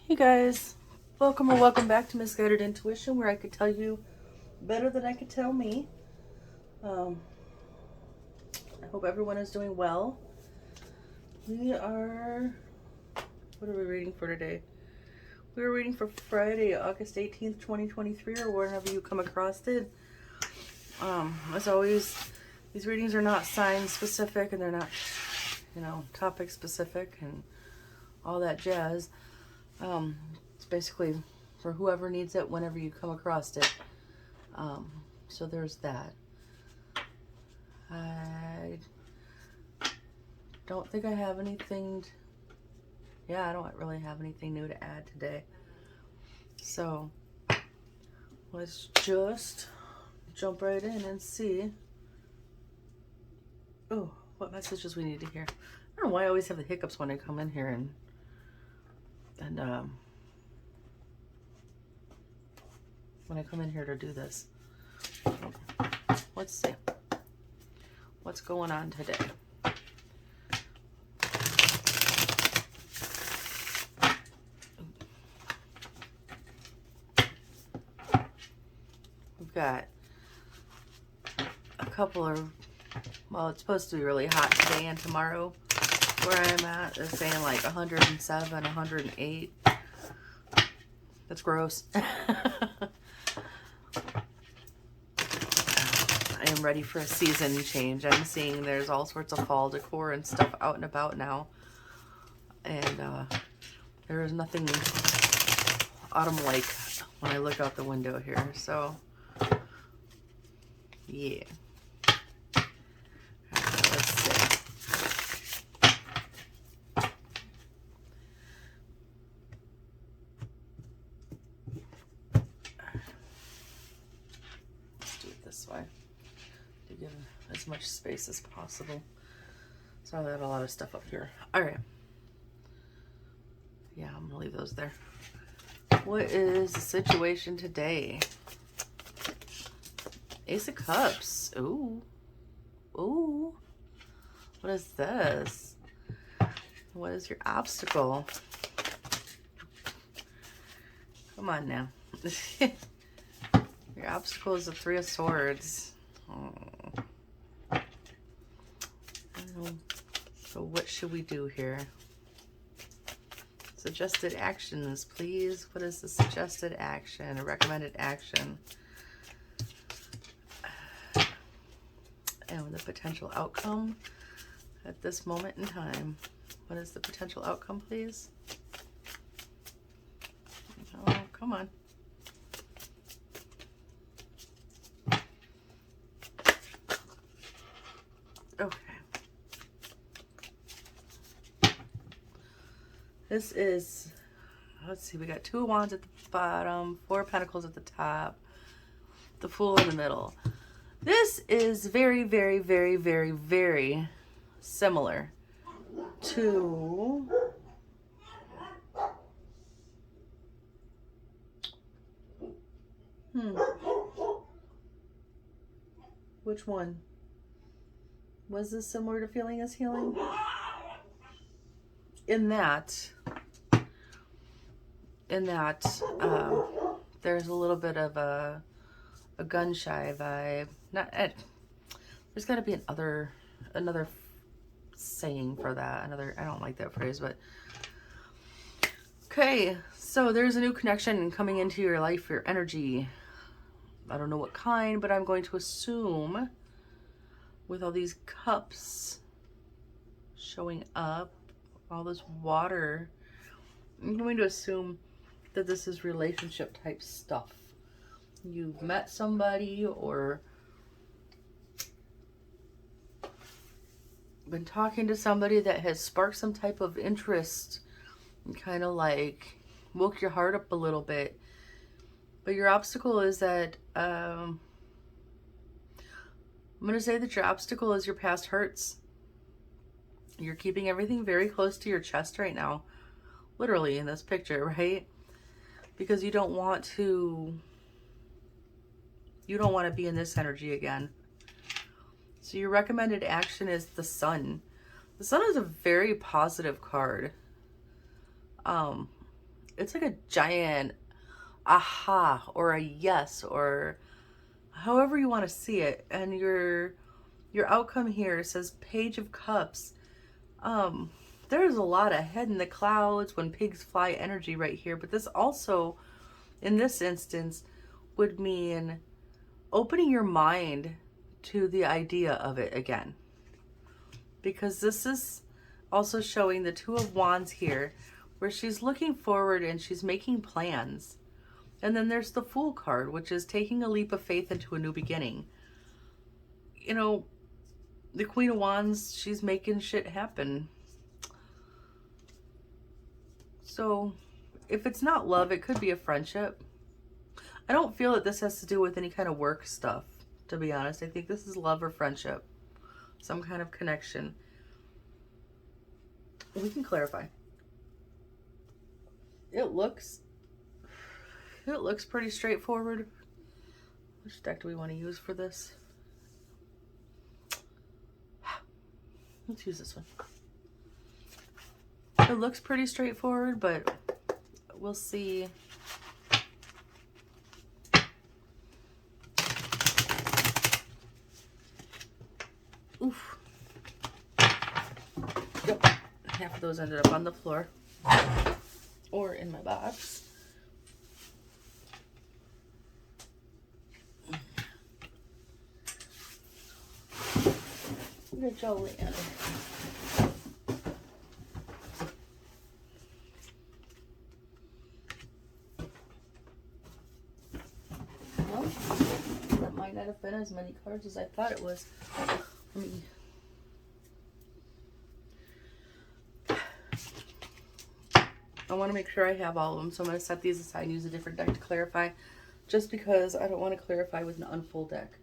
Hey guys, welcome or welcome back to Misguided Intuition, where I could tell you better than I could tell me. I hope everyone is doing well. What are we reading for today? We were reading for Friday, August 18th, 2023, or whenever you come across it. As always, these readings are not sign specific and they're not, topic specific and all that jazz. It's basically for whoever needs it whenever you come across it. So there's that. I don't think I have anything. I don't really have anything new to add today. So let's just jump right in and see. Oh, what messages we need to hear. I don't know why I always have the hiccups when I come in here and when I come in here to do this. Let's see what's going on today. We've got a couple of, well, it's supposed to be really hot today and tomorrow. Where I'm at is saying like 107, 108. That's gross. I am ready for a season change. I'm seeing there's all sorts of fall decor and stuff out and about now. And there is nothing autumn-like when I look out the window here. So, yeah. Let's see. Let's do it this way to give as much space as possible. So I have a lot of stuff up here. All right. Yeah, I'm gonna leave those there. What is the situation today? Ace of Cups. Ooh. Ooh. What is this? What is your obstacle? Come on now. Your obstacle is the Three of Swords. Oh. So what should we do here? Suggested actions, please. What is the suggested action? A recommended action? And the potential outcome at this moment in time. What is the potential outcome, please? Oh, come on. Okay. This is, let's see, we got Two of Wands at the bottom, Four of Pentacles at the top, the Fool in the middle. This is very, very, very, very, very similar to which one? Was this similar to Feeling is Healing? In that there's a little bit of a gun shy vibe. There's got to be another saying for that. I don't like that phrase, but okay. So there's a new connection coming into your life, your energy. I don't know what kind, but I'm going to assume with all these cups showing up, all this water, I'm going to assume that this is relationship type stuff. You've met somebody or been talking to somebody that has sparked some type of interest and kind of like woke your heart up a little bit. But your obstacle is that, I'm going to say that your obstacle is your past hurts. You're keeping everything very close to your chest right now. Literally in this picture, right? Because you don't want to be in this energy again. So your recommended action is the Sun. The Sun is a very positive card. it's like a giant aha or a yes, or however you want to see it. And your outcome here says Page of Cups. There's a lot of head in the clouds, when pigs fly energy right here, but this also, in this instance, would mean opening your mind to the idea of it again. Because this is also showing the Two of Wands here, where she's looking forward and she's making plans. And then there's the Fool card, which is taking a leap of faith into a new beginning. You know, the Queen of Wands, she's making shit happen. So if it's not love, it could be a friendship. I don't feel that this has to do with any kind of work stuff, to be honest. I think this is love or friendship, some kind of connection. We can clarify. It looks pretty straightforward. Which deck do we want to use for this? Let's use this one. It looks pretty straightforward, but we'll see. Oof. Yep. Half of those ended up on the floor or in my box. Where did y'all land? Well, that might not have been as many cards as I thought it was. Let me... I want to make sure I have all of them, so I'm going to set these aside and use a different deck to clarify, just because I don't want to clarify with an unfull deck.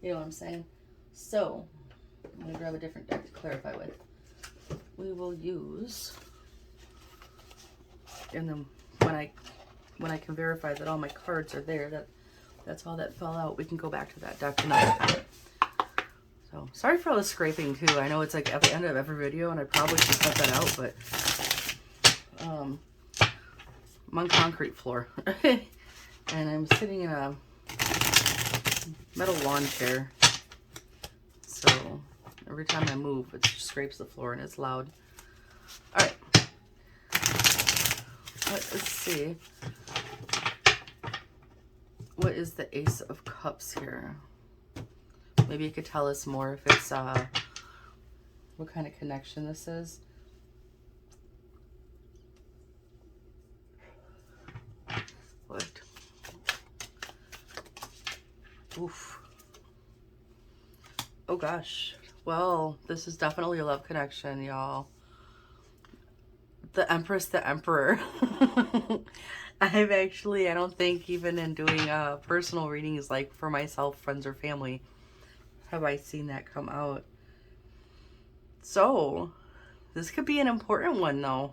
You know what I'm saying? So, I'm going to grab a different deck to clarify with. We will use, and then when I can verify that all my cards are there, that's all that fell out, we can go back to that deck tonight. So, sorry for all the scraping too. I know it's like at the end of every video, and I probably should cut that out, but I'm on concrete floor. And I'm sitting in a metal lawn chair. So every time I move, it just scrapes the floor and it's loud. Alright. Let's see. What is the Ace of Cups here? Maybe you could tell us more if it's what kind of connection this is. What? Oof. Oh gosh. Well, this is definitely a love connection, y'all. The Empress, the Emperor. I don't think even in doing personal readings, like for myself, friends, or family, have I seen that come out. So, this could be an important one, though.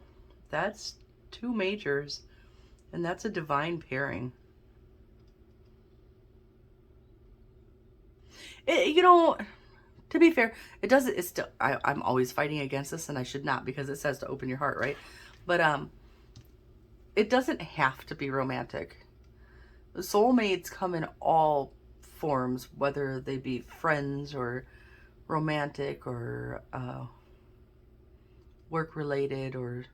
That's two majors, and that's a divine pairing. You know, to be fair, it doesn't, it's still, I'm always fighting against this, and I should not, because it says to open your heart, right? But, it doesn't have to be romantic. The soulmates come in all forms, whether they be friends or romantic or work related or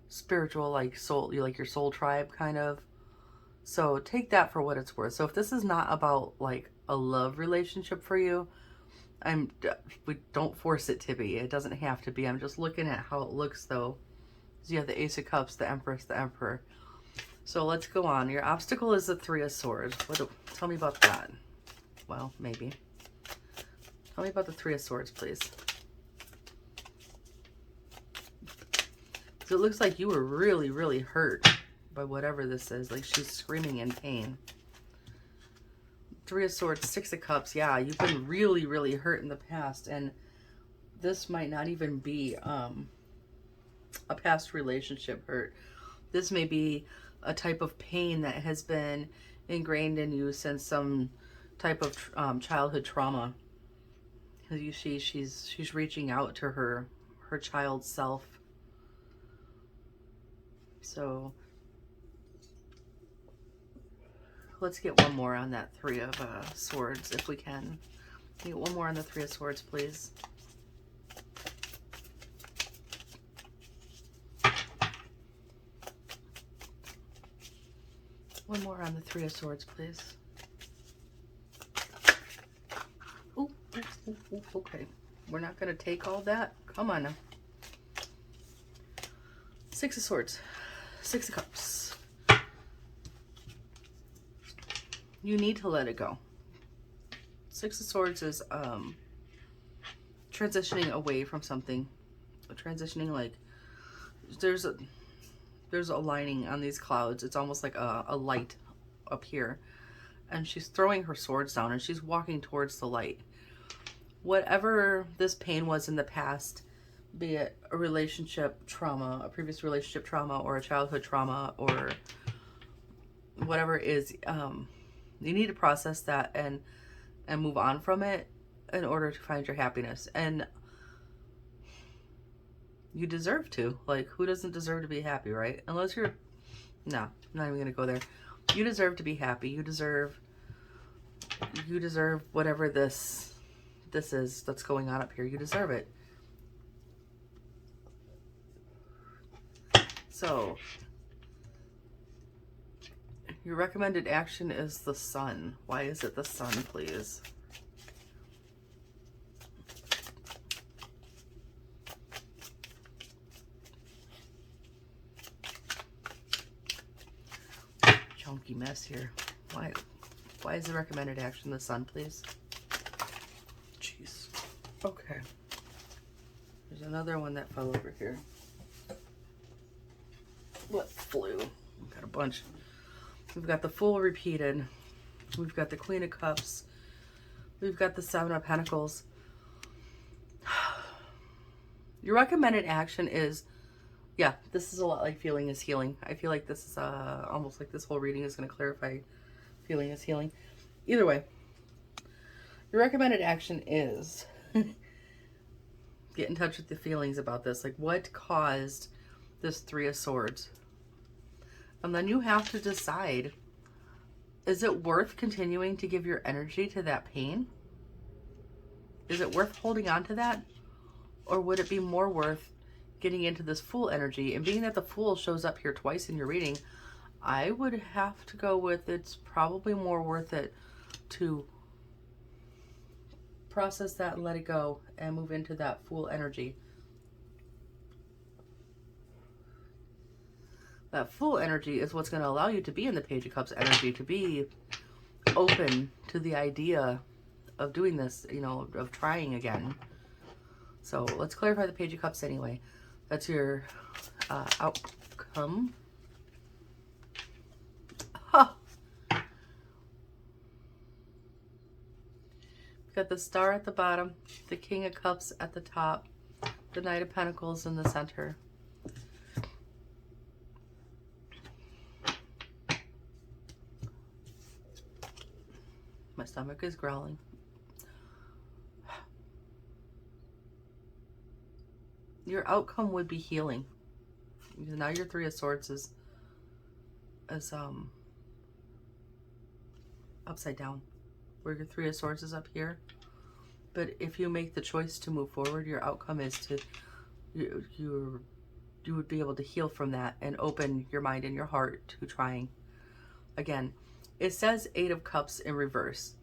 spiritual, like soul, like your soul tribe kind of. So take that for what it's worth. So if this is not about like a love relationship for you, we don't force it to be. It doesn't have to be. I'm just looking at how it looks though. So you have the Ace of Cups, the Empress, the Emperor. So let's go on. Your obstacle is the Three of Swords. Tell me about that. Well, maybe. Tell me about the Three of Swords, please. So it looks like you were really, really hurt by whatever this is. Like she's screaming in pain. Three of Swords, Six of Cups. Yeah, you've been really, really hurt in the past. And this might not even be a past relationship hurt. This may be a type of pain that has been ingrained in you since some type of childhood trauma. Because you see, she's reaching out to her child self. So let's get one more on that Three of Swords if we can. Get one more on the Three of Swords, please. One more on the Three of Swords, please. Ooh, okay. We're not going to take all that. Come on now. Six of Swords. Six of Cups. You need to let it go. Six of Swords is transitioning away from something. Transitioning, like, there's a lining on these clouds. It's almost like a light up here. And she's throwing her swords down and she's walking towards the light. Whatever this pain was in the past, be it a relationship trauma, a previous relationship trauma, or a childhood trauma, or whatever it is, you need to process that and move on from it in order to find your happiness. And you deserve to. Like, who doesn't deserve to be happy, right? Unless you're... No, I'm not even going to go there. You deserve to be happy. You deserve whatever this is that's going on up here. You deserve it. So, your recommended action is the Sun. Why is it the Sun, please? Chunky mess here. Why is the recommended action the Sun, please? Jeez. Okay. There's another one that fell over here. What flew? We've got a bunch. We've got the Fool repeated. We've got the Queen of Cups. We've got the Seven of Pentacles. Your recommended action is, yeah, this is a lot like feeling is healing. I feel like this is almost like this whole reading is going to clarify feeling is healing. Either way, your recommended action is get in touch with the feelings about this. Like, what caused this Three of Swords? And then you have to decide, is it worth continuing to give your energy to that pain? Is it worth holding on to that? Or would it be more worth getting into this Fool energy? And being that the Fool shows up here twice in your reading, I would have to go with it's probably more worth it to process that and let it go and move into that Fool energy. That Fool energy is what's going to allow you to be in the Page of Cups energy, to be open to the idea of doing this, you know, of trying again. So let's clarify the Page of Cups anyway. That's your outcome. Huh. Got the Star at the bottom, the King of Cups at the top, the Knight of Pentacles in the center. My stomach is growling. Your outcome would be healing. Now your Three of Swords is upside down, where your Three of Swords is up here. But if you make the choice to move forward, your outcome is to you would be able to heal from that and open your mind and your heart to trying again. It says Eight of Cups in reverse.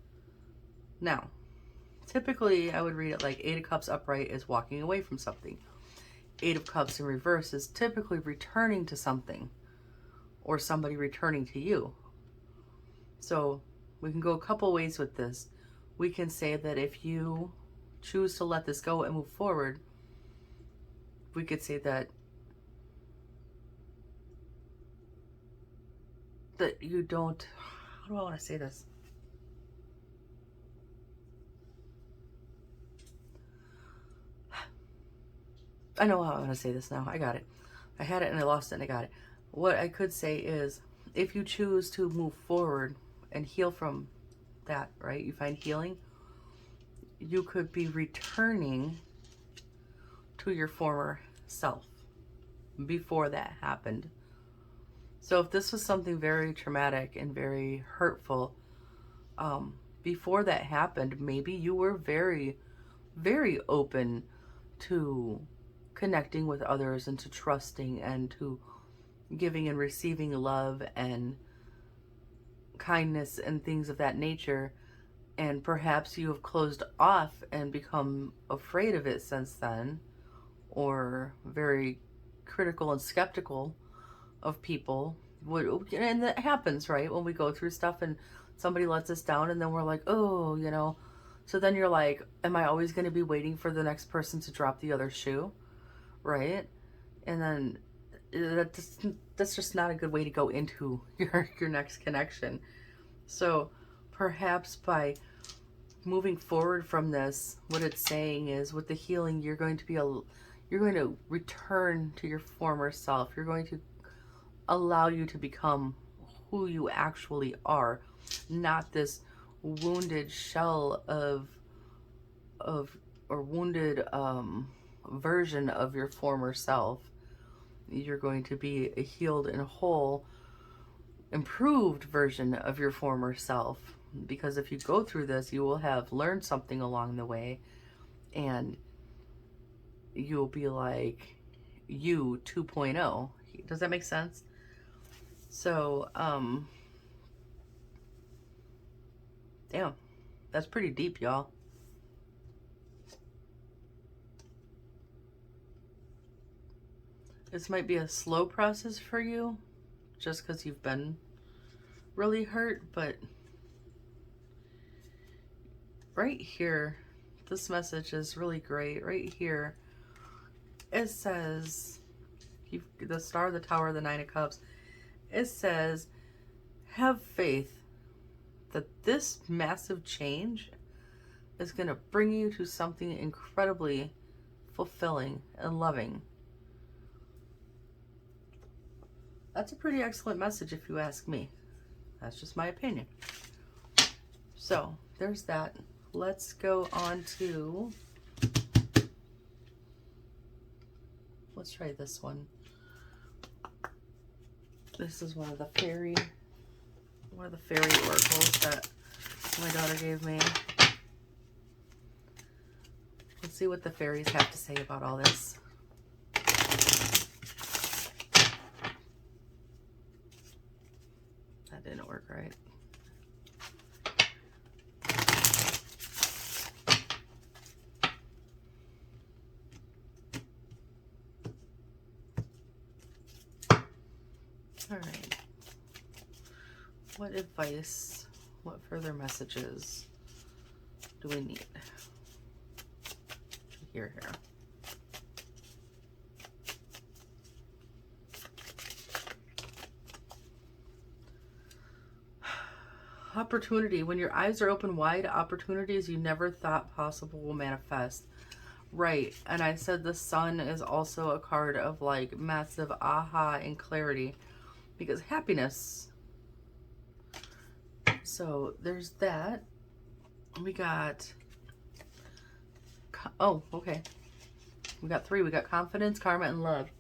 Now, typically I would read it like Eight of Cups upright is walking away from something. Eight of Cups in reverse is typically returning to something or somebody returning to you. So we can go a couple ways with this. We can say that if you choose to let this go and move forward, we could say that you don't, how do I want to say this? I know how I want to say this now. I got it. I had it and I lost it and I got it. What I could say is, if you choose to move forward and heal from that, right? You find healing, you could be returning to your former self before that happened. So if this was something very traumatic and very hurtful, before that happened, maybe you were very, very open to connecting with others and to trusting and to giving and receiving love and kindness and things of that nature. And perhaps you have closed off and become afraid of it since then, or very critical and skeptical of people. And that happens, right? When we go through stuff and somebody lets us down, and then we're like, oh, you know. So then you're like, am I always going to be waiting for the next person to drop the other shoe? Right? And then that's just not a good way to go into your next connection. So perhaps by moving forward from this, what it's saying is, with the healing, you're going to return to your former self. You're going to allow you to become who you actually are, not this wounded shell or wounded version of your former self. You're going to be a healed and whole, improved version of your former self. Because if you go through this, you will have learned something along the way, and you'll be like you 2.0. Does that make sense? So, damn, that's pretty deep, y'all. This might be a slow process for you, just because you've been really hurt, but right here, this message is really great. Right here, it says, the Star, the Tower, the Nine of Cups, it says, have faith that this massive change is going to bring you to something incredibly fulfilling and loving. That's a pretty excellent message if you ask me. That's just my opinion. So there's that. Let's go on to, let's try this one. This is one of the fairy oracles that my daughter gave me. Let's see what the fairies have to say about all this. That didn't work right. All right. What advice, what further messages do we need to hear here? Opportunity. When your eyes are open wide, opportunities you never thought possible will manifest. Right. And I said the Sun is also a card of like massive aha and clarity, because happiness. So there's that. We got, oh, okay. We got three. We got confidence, karma, and love.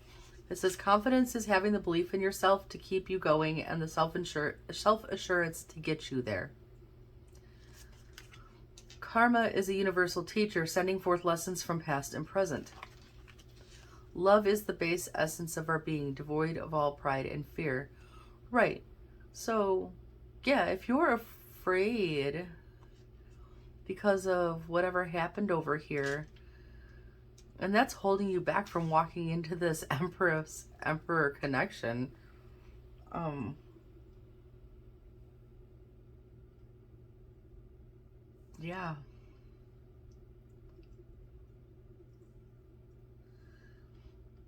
It says confidence is having the belief in yourself to keep you going, and the self-assurance to get you there. Karma is a universal teacher, sending forth lessons from past and present. Love is the base essence of our being, devoid of all pride and fear. Right. So, yeah, if you're afraid because of whatever happened over here, and that's holding you back from walking into this Emperor connection, yeah.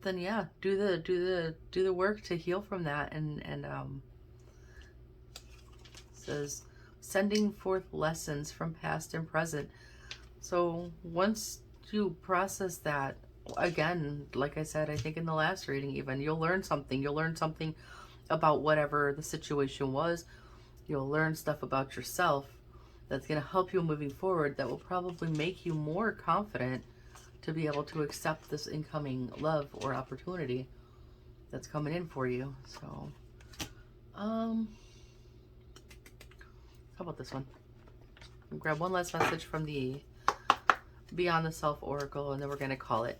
Then yeah, do the work to heal from that, and says sending forth lessons from past and present. So once you process that, again, like I said, I think in the last reading even, you'll learn something. You'll learn something about whatever the situation was. You'll learn stuff about yourself that's going to help you moving forward, that will probably make you more confident to be able to accept this incoming love or opportunity that's coming in for you. So How about this one? Grab one last message from the Beyond the Self Oracle, and then we're going to call it.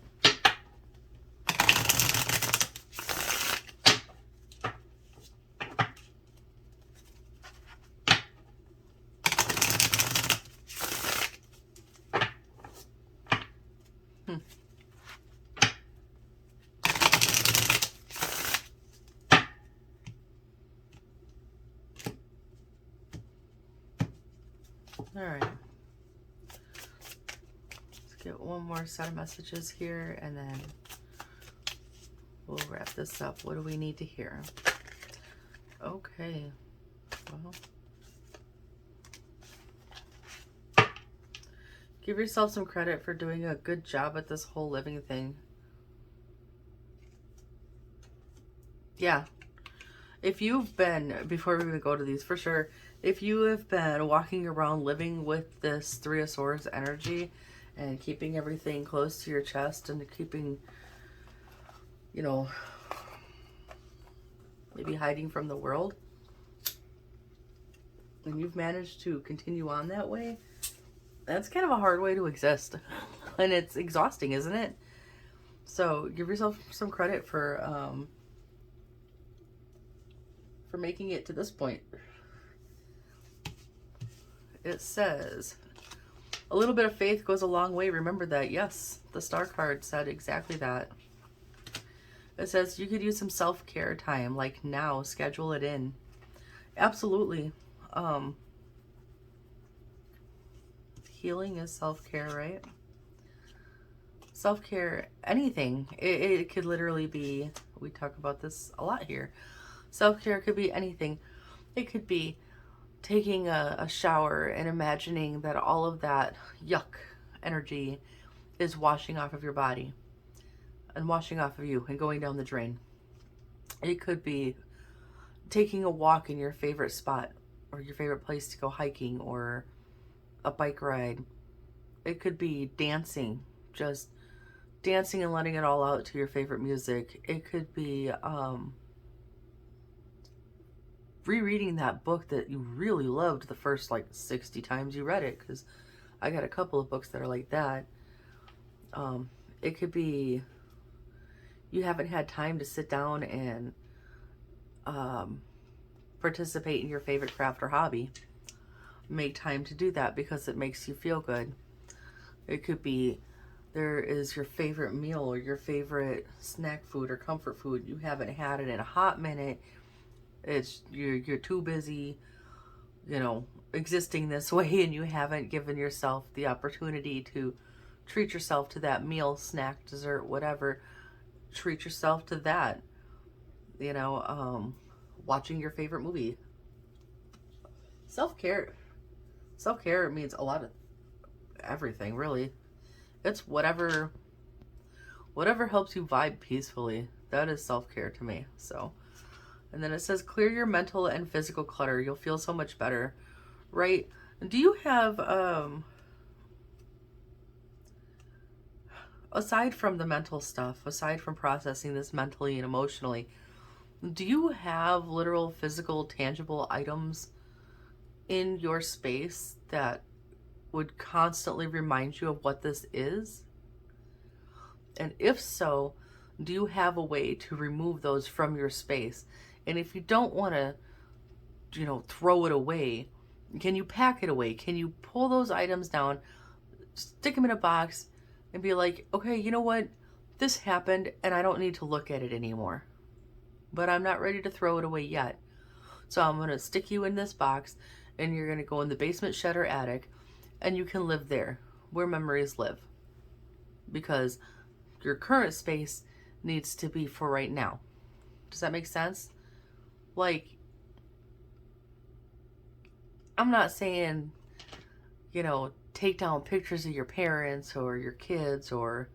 All right. Let's get one more set of messages here, and then we'll wrap this up. What do we need to hear? Okay. Well, give yourself some credit for doing a good job at this whole living thing. Yeah. If you've been, before we even go to these, for sure, if you have been walking around living with this Three of Swords energy and keeping everything close to your chest and keeping, you know, maybe hiding from the world, and you've managed to continue on that way, that's kind of a hard way to exist. And it's exhausting, isn't it? So give yourself some credit for making it to this point. It says, a little bit of faith goes a long way. Remember that. Yes, the Star card said exactly that. It says you could use some self-care time, like now. Schedule it in. Absolutely. Healing is self-care, right? Self-care, anything. It could literally be, we talk about this a lot here. Self-care could be anything. It could be taking a shower and imagining that all of that yuck energy is washing off of your body and washing off of you and going down the drain. It could be taking a walk in your favorite spot or your favorite place to go hiking or a bike ride. It could be dancing, just dancing and letting it all out to your favorite music. It could be rereading that book that you really loved the first like 60 times you read it, because I got a couple of books that are like that. It could be you haven't had time to sit down and participate in your favorite craft or hobby. Make time to do that because it makes you feel good. It could be there is your favorite meal or your favorite snack food or comfort food. You haven't had it in a hot minute. It's you're too busy, you know, existing this way, and you haven't given yourself the opportunity to treat yourself to that meal, snack, dessert, whatever. Treat yourself to that. You know, watching your favorite movie. Self-care. Self-care means a lot of everything, really. It's whatever helps you vibe peacefully. That is self-care to me. So, and then it says clear your mental and physical clutter. You'll feel so much better, right? Do you have aside from the mental stuff, aside from processing this mentally and emotionally, do you have literal physical tangible items in your space that would constantly remind you of what this is? And if so, do you have a way to remove those from your space? And if you don't want to, you know, throw it away, can you pack it away? Can you pull those items down, stick them in a box, and be like, okay, you know what? This happened and I don't need to look at it anymore. But I'm not ready to throw it away yet. So I'm going to stick you in this box, and you're going to go in the basement, shed, or attic, and you can live there where memories live. Because your current space needs to be for right now. Does that make sense? Like, I'm not saying, you know, take down pictures of your parents or your kids or,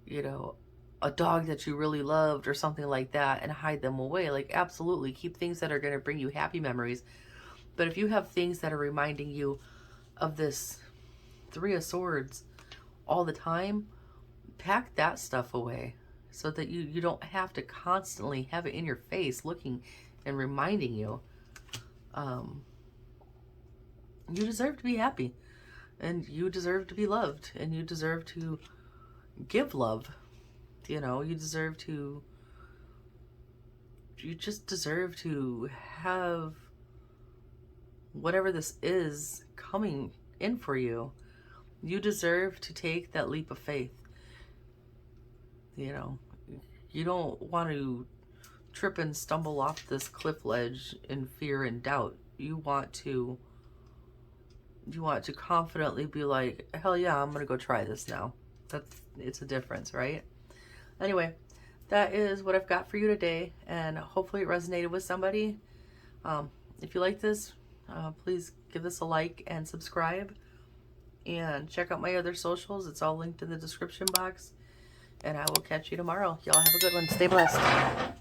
you know, a dog that you really loved or something like that and hide them away. Like, absolutely, keep things that are going to bring you happy memories. But if you have things that are reminding you of this Three of Swords all the time, pack that stuff away so that you don't have to constantly have it in your face looking and reminding you, you deserve to be happy, and you deserve to be loved, and you deserve to give love. You know, you just deserve to have whatever this is coming in for you. You deserve to take that leap of faith. You know, you don't want to trip and stumble off this cliff ledge in fear and doubt. You want to confidently be like, hell yeah, I'm gonna go try this now. It's a difference, right? Anyway, that is what I've got for you today, and hopefully it resonated with somebody. If you like this, please give this a like and subscribe, and check out my other socials. It's all linked in the description box, and I will catch you tomorrow. Y'all have a good one. Stay blessed.